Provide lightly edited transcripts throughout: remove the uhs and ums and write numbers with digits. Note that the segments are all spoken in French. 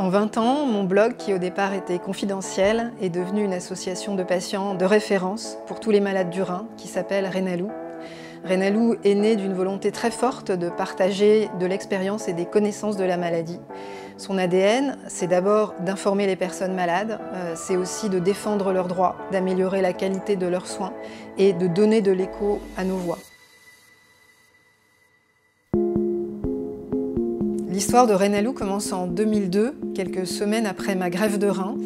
En 20 ans, mon blog, qui au départ était confidentiel, est devenu une association de patients de référence pour tous les malades du rein, qui s'appelle Renalou. Renalou est né d'une volonté très forte de partager de l'expérience et des connaissances de la maladie. Son ADN, c'est d'abord d'informer les personnes malades, c'est aussi de défendre leurs droits, d'améliorer la qualité de leurs soins et de donner de l'écho à nos voix. L'histoire de Renalou commence en 2002, quelques semaines après ma greffe de rein.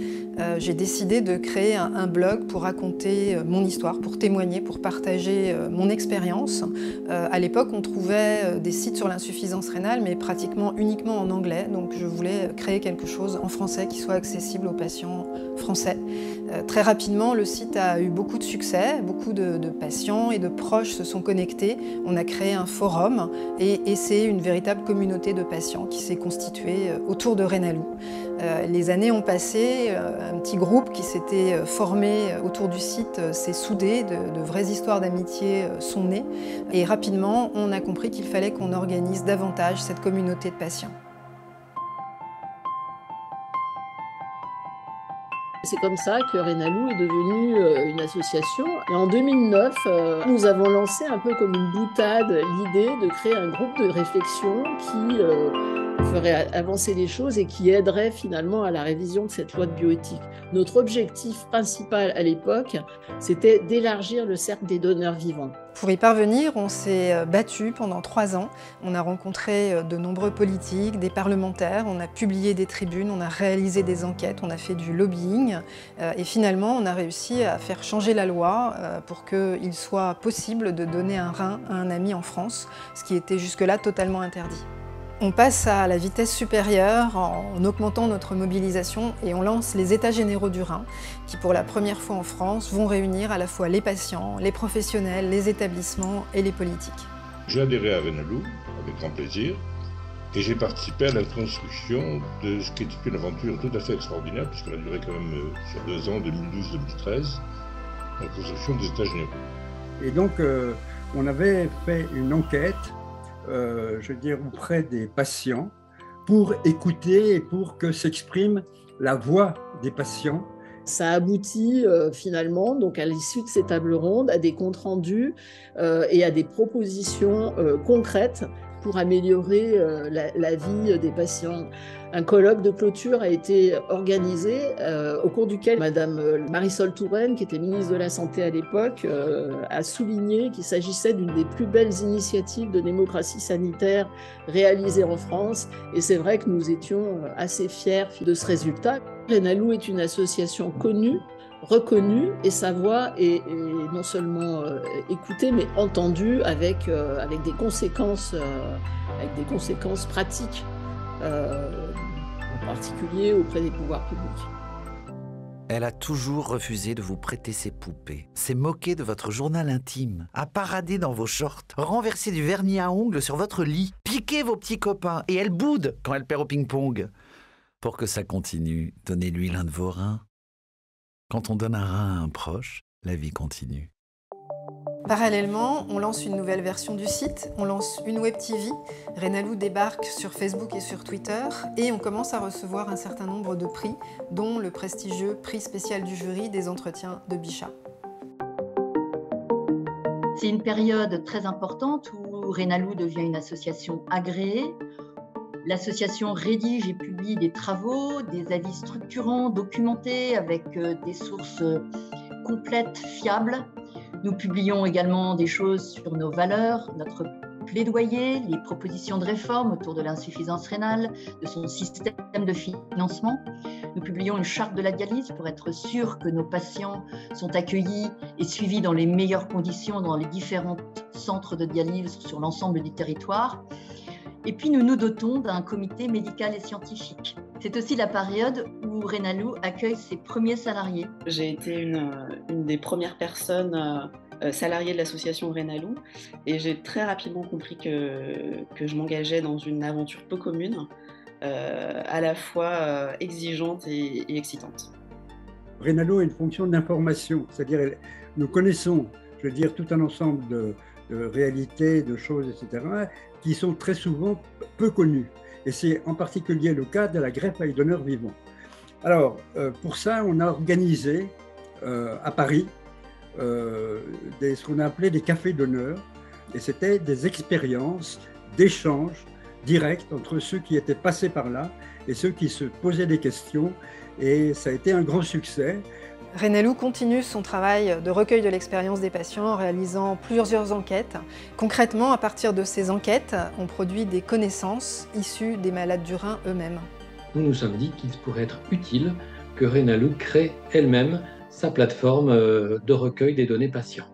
J'ai décidé de créer un blog pour raconter mon histoire, pour témoigner, pour partager mon expérience. À l'époque, on trouvait des sites sur l'insuffisance rénale, mais pratiquement uniquement en anglais. Donc je voulais créer quelque chose en français qui soit accessible aux patients français. Très rapidement, le site a eu beaucoup de succès. Beaucoup de patients et de proches se sont connectés. On a créé un forum et c'est une véritable communauté de patients qui s'est constituée autour de Renalou. Les années ont passé, un petit groupe qui s'était formé autour du site s'est soudé, de vraies histoires d'amitié sont nées et rapidement on a compris qu'il fallait qu'on organise davantage cette communauté de patients. C'est comme ça que Renalou est devenue une association. Et en 2009, nous avons lancé un peu comme une boutade l'idée de créer un groupe de réflexion qui ferait avancer les choses et qui aiderait finalement à la révision de cette loi de bioéthique. Notre objectif principal à l'époque, c'était d'élargir le cercle des donneurs vivants. Pour y parvenir, on s'est battu pendant 3 ans. On a rencontré de nombreux politiques, des parlementaires, on a publié des tribunes, on a réalisé des enquêtes, on a fait du lobbying. Et finalement, on a réussi à faire changer la loi pour qu'il soit possible de donner un rein à un ami en France, ce qui était jusque-là totalement interdit. On passe à la vitesse supérieure en augmentant notre mobilisation et on lance les États généraux du rein qui, pour la première fois en France, vont réunir à la fois les patients, les professionnels, les établissements et les politiques. J'ai adhéré à Renalou avec grand plaisir et j'ai participé à la construction de ce qui était une aventure tout à fait extraordinaire puisqu'elle a duré quand même sur 2 ans, 2012-2013, la construction des États généraux. Et donc, on avait fait une enquête je veux dire, auprès des patients pour écouter et pour que s'exprime la voix des patients. Ça aboutit finalement, donc à l'issue de ces tables rondes, à des comptes rendus et à des propositions concrètes pour améliorer la vie des patients. Un colloque de clôture a été organisé au cours duquel Madame Marisol Touraine, qui était ministre de la Santé à l'époque, a souligné qu'il s'agissait d'une des plus belles initiatives de démocratie sanitaire réalisées en France. Et c'est vrai que nous étions assez fiers de ce résultat. Renalou est une association connue, reconnue, et sa voix est non seulement écoutée, mais entendue avec des conséquences pratiques, en particulier auprès des pouvoirs publics. Elle a toujours refusé de vous prêter ses poupées, s'est moquée de votre journal intime, a paradé dans vos shorts, renversé du vernis à ongles sur votre lit, piqué vos petits copains, et elle boude quand elle perd au ping-pong. Pour que ça continue, donnez-lui l'un de vos reins. Quand on donne un rein à un proche, la vie continue. Parallèlement, on lance une nouvelle version du site, on lance une web TV, Renalou débarque sur Facebook et sur Twitter et on commence à recevoir un certain nombre de prix, dont le prestigieux prix spécial du jury des entretiens de Bichat. C'est une période très importante où Renalou devient une association agréée. L'association rédige et publie des travaux, des avis structurants, documentés avec des sources complètes, fiables. Nous publions également des choses sur nos valeurs, notre plaidoyer, les propositions de réforme autour de l'insuffisance rénale, de son système de financement. Nous publions une charte de la dialyse pour être sûr que nos patients sont accueillis et suivis dans les meilleures conditions dans les différents centres de dialyse sur l'ensemble du territoire. Et puis nous nous dotons d'un comité médical et scientifique. C'est aussi la période où Renalou accueille ses premiers salariés. J'ai été une des premières personnes salariées de l'association Renalou et j'ai très rapidement compris que je m'engageais dans une aventure peu commune, à la fois exigeante et excitante. Renalou a une fonction d'information, c'est-à-dire nous connaissons, je veux dire, tout un ensemble de réalités, de choses, etc., qui sont très souvent peu connues. Et c'est en particulier le cas de la greffe avec donneur vivant. Alors, pour ça, on a organisé à Paris ce qu'on a appelé des cafés d'honneur. Et c'était des expériences d'échange direct entre ceux qui étaient passés par là et ceux qui se posaient des questions. Et ça a été un grand succès. Renalou continue son travail de recueil de l'expérience des patients en réalisant plusieurs enquêtes. Concrètement, à partir de ces enquêtes, on produit des connaissances issues des malades du rein eux-mêmes. Nous nous sommes dit qu'il pourrait être utile que Renalou crée elle-même sa plateforme de recueil des données patients.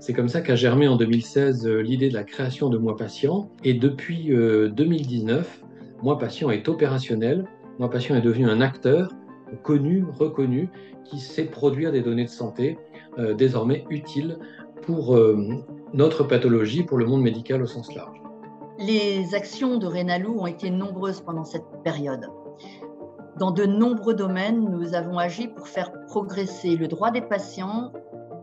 C'est comme ça qu'a germé en 2016 l'idée de la création de Moi Patient. Et depuis 2019, Moi Patient est opérationnel. Moi Patient est devenu un acteur connu, reconnu, qui sait produire des données de santé désormais utiles pour notre pathologie, pour le monde médical au sens large. Les actions de Renalou ont été nombreuses pendant cette période. Dans de nombreux domaines, nous avons agi pour faire progresser le droit des patients.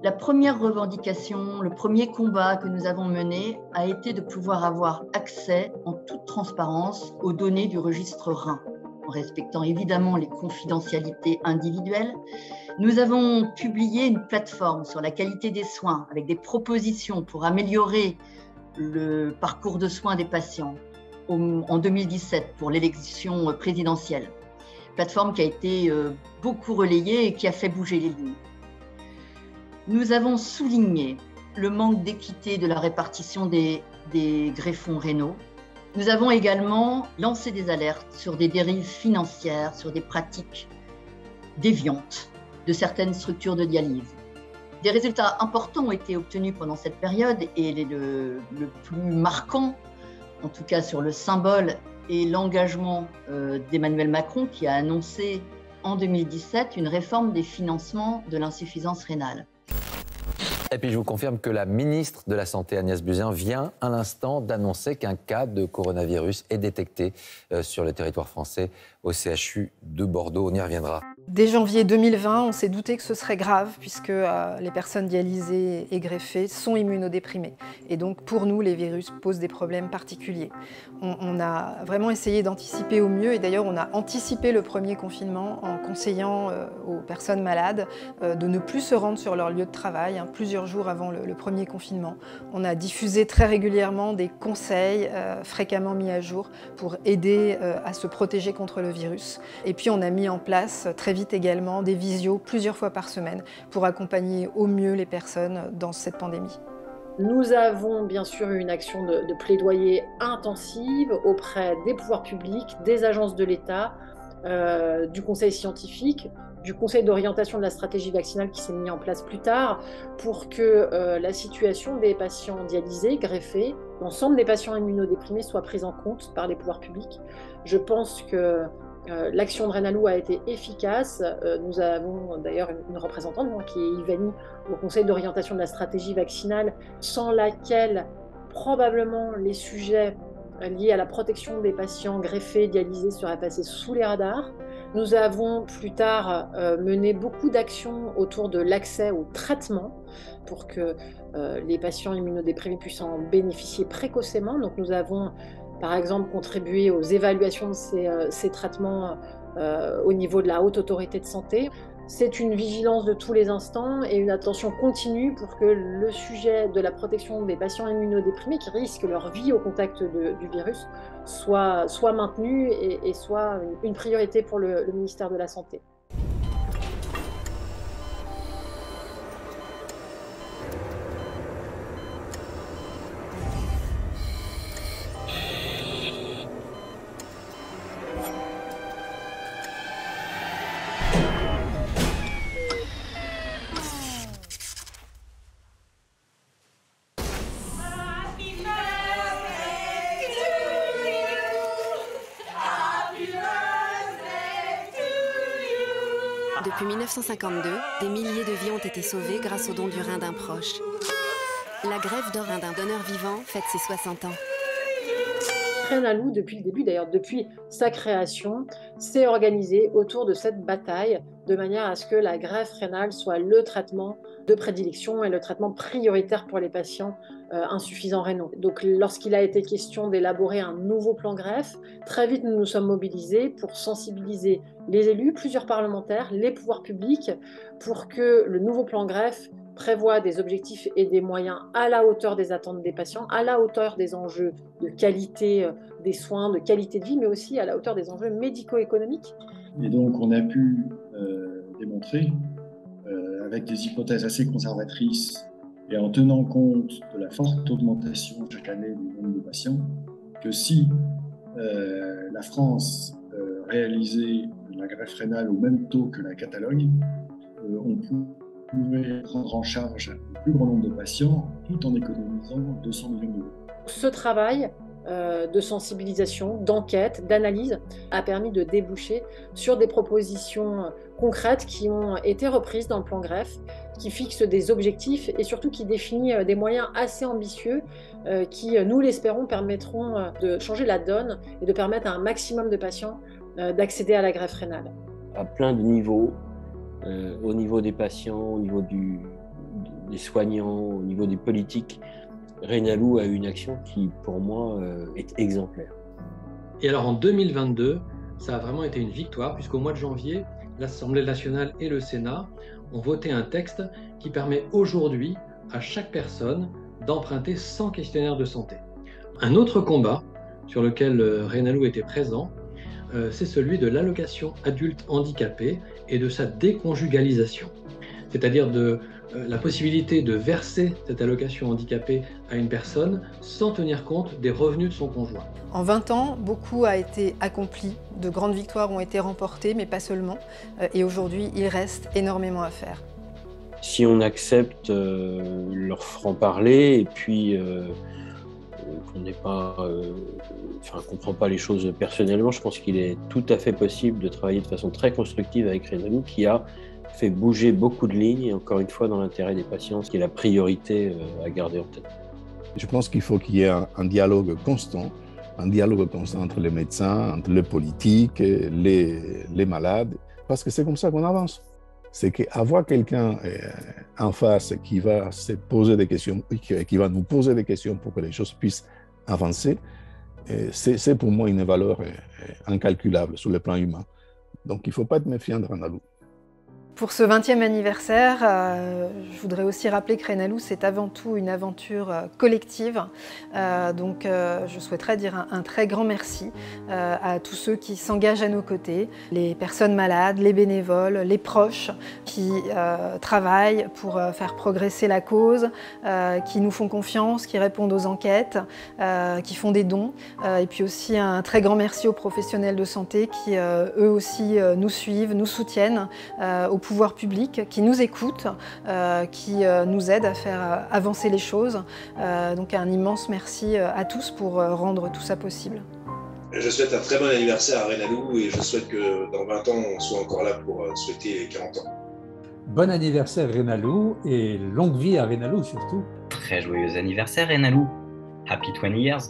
La première revendication, le premier combat que nous avons mené a été de pouvoir avoir accès en toute transparence aux données du registre rein, en respectant évidemment les confidentialités individuelles. Nous avons publié une plateforme sur la qualité des soins avec des propositions pour améliorer le parcours de soins des patients en 2017 pour l'élection présidentielle. Plateforme qui a été beaucoup relayée et qui a fait bouger les lignes. Nous avons souligné le manque d'équité de la répartition des greffons rénaux. Nous avons également lancé des alertes sur des dérives financières, sur des pratiques déviantes de certaines structures de dialyse. Des résultats importants ont été obtenus pendant cette période et le plus marquant, en tout cas sur le symbole et l'engagement d'Emmanuel Macron qui a annoncé en 2017 une réforme des financements de l'insuffisance rénale. Et puis je vous confirme que la ministre de la Santé, Agnès Buzyn, vient à l'instant d'annoncer qu'un cas de coronavirus est détecté sur le territoire français au CHU de Bordeaux. On y reviendra. Dès janvier 2020, on s'est douté que ce serait grave puisque les personnes dialysées et greffées sont immunodéprimées. Et donc pour nous, les virus posent des problèmes particuliers. On a vraiment essayé d'anticiper au mieux et d'ailleurs on a anticipé le premier confinement en conseillant aux personnes malades de ne plus se rendre sur leur lieu de travail plusieurs jours avant le premier confinement. On a diffusé très régulièrement des conseils fréquemment mis à jour pour aider à se protéger contre le virus. Et puis on a mis en place très vite également des visios plusieurs fois par semaine pour accompagner au mieux les personnes dans cette pandémie. Nous avons bien sûr eu une action de plaidoyer intensive auprès des pouvoirs publics, des agences de l'État, du conseil scientifique, du conseil d'orientation de la stratégie vaccinale qui s'est mis en place plus tard pour que la situation des patients dialysés, greffés, l'ensemble des patients immunodéprimés soit prise en compte par les pouvoirs publics. Je pense que l'action de Renalou a été efficace. Nous avons d'ailleurs une représentante qui est Ivani au Conseil d'orientation de la stratégie vaccinale, sans laquelle probablement les sujets liés à la protection des patients greffés, dialysés seraient passés sous les radars. Nous avons plus tard mené beaucoup d'actions autour de l'accès au traitement pour que les patients immunodéprimés puissent en bénéficier précocement. Donc nous avons par exemple contribué aux évaluations de ces traitements au niveau de la Haute Autorité de Santé. C'est une vigilance de tous les instants et une attention continue pour que le sujet de la protection des patients immunodéprimés qui risquent leur vie au contact du virus soit maintenu et soit une priorité pour le ministère de la Santé. Depuis 1952, des milliers de vies ont été sauvées grâce au don du rein d'un proche. La greffe de rein d'un donneur vivant fête ses 60 ans. Renalou, depuis le début, d'ailleurs depuis sa création, s'est organisé autour de cette bataille de manière à ce que la greffe rénale soit le traitement de prédilection et le traitement prioritaire pour les patients insuffisants rénaux. Donc lorsqu'il a été question d'élaborer un nouveau plan greffe, très vite nous nous sommes mobilisés pour sensibiliser les élus, plusieurs parlementaires, les pouvoirs publics pour que le nouveau plan greffe prévoit des objectifs et des moyens à la hauteur des attentes des patients, à la hauteur des enjeux de qualité des soins, de qualité de vie, mais aussi à la hauteur des enjeux médico-économiques. Et donc on a pu démontrer, avec des hypothèses assez conservatrices et en tenant compte de la forte augmentation chaque année du nombre de patients, que si la France réalisait la greffe rénale au même taux que la Catalogne, on pouvait prendre en charge le plus grand nombre de patients tout en économisant 200 millions d'euros. Ce travail de sensibilisation, d'enquête, d'analyse a permis de déboucher sur des propositions concrètes qui ont été reprises dans le plan greffe, qui fixent des objectifs et surtout qui définit des moyens assez ambitieux qui, nous l'espérons, permettront de changer la donne et de permettre à un maximum de patients d'accéder à la greffe rénale. À plein de niveaux, au niveau des patients, au niveau des soignants, au niveau des politiques, Renalou a une action qui, pour moi, est exemplaire. Et alors en 2022, ça a vraiment été une victoire, puisqu'au mois de janvier, l'Assemblée nationale et le Sénat ont voté un texte qui permet aujourd'hui à chaque personne d'emprunter 100 questionnaires de santé. Un autre combat sur lequel Renalou était présent, c'est celui de l'allocation adulte handicapé et de sa déconjugalisation. C'est-à-dire de la possibilité de verser cette allocation handicapée à une personne sans tenir compte des revenus de son conjoint. En 20 ans, beaucoup a été accompli, de grandes victoires ont été remportées, mais pas seulement. Et aujourd'hui, il reste énormément à faire. Si on accepte leur franc-parler et puis qu'on n'est pas, qu'on ne prend pas les choses personnellement, je pense qu'il est tout à fait possible de travailler de façon très constructive avec Renalou, qui a fait bouger beaucoup de lignes, et encore une fois dans l'intérêt des patients, ce qui est la priorité à garder en tête. Je pense qu'il faut qu'il y ait un dialogue constant entre les médecins, entre les politiques, les malades, parce que c'est comme ça qu'on avance. C'est qu'avoir quelqu'un en face qui va se poser des questions, qui va nous poser des questions pour que les choses puissent avancer, c'est pour moi une valeur incalculable sur le plan humain. Donc il ne faut pas être méfiant de Renalou. Pour ce 20e anniversaire, je voudrais aussi rappeler que Renalou, c'est avant tout une aventure collective. Donc je souhaiterais dire un très grand merci à tous ceux qui s'engagent à nos côtés, les personnes malades, les bénévoles, les proches qui travaillent pour faire progresser la cause, qui nous font confiance, qui répondent aux enquêtes, qui font des dons. Et puis aussi un très grand merci aux professionnels de santé qui eux aussi nous suivent, nous soutiennent, aux pouvoirs publics qui nous écoutent, qui nous aident à faire avancer les choses. Donc un immense merci à tous pour rendre tout ça possible. Je souhaite un très bon anniversaire à Renalou et je souhaite que dans 20 ans, on soit encore là pour souhaiter les 40 ans. Bon anniversaire Renalou et longue vie à Renalou surtout. Très joyeux anniversaire Renalou. Happy 20 years.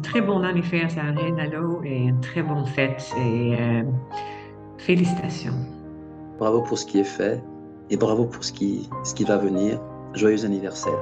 Très bon anniversaire à Renalou et une très bonne fête et félicitations. Bravo pour ce qui est fait et bravo pour ce qui va venir. Joyeux anniversaire.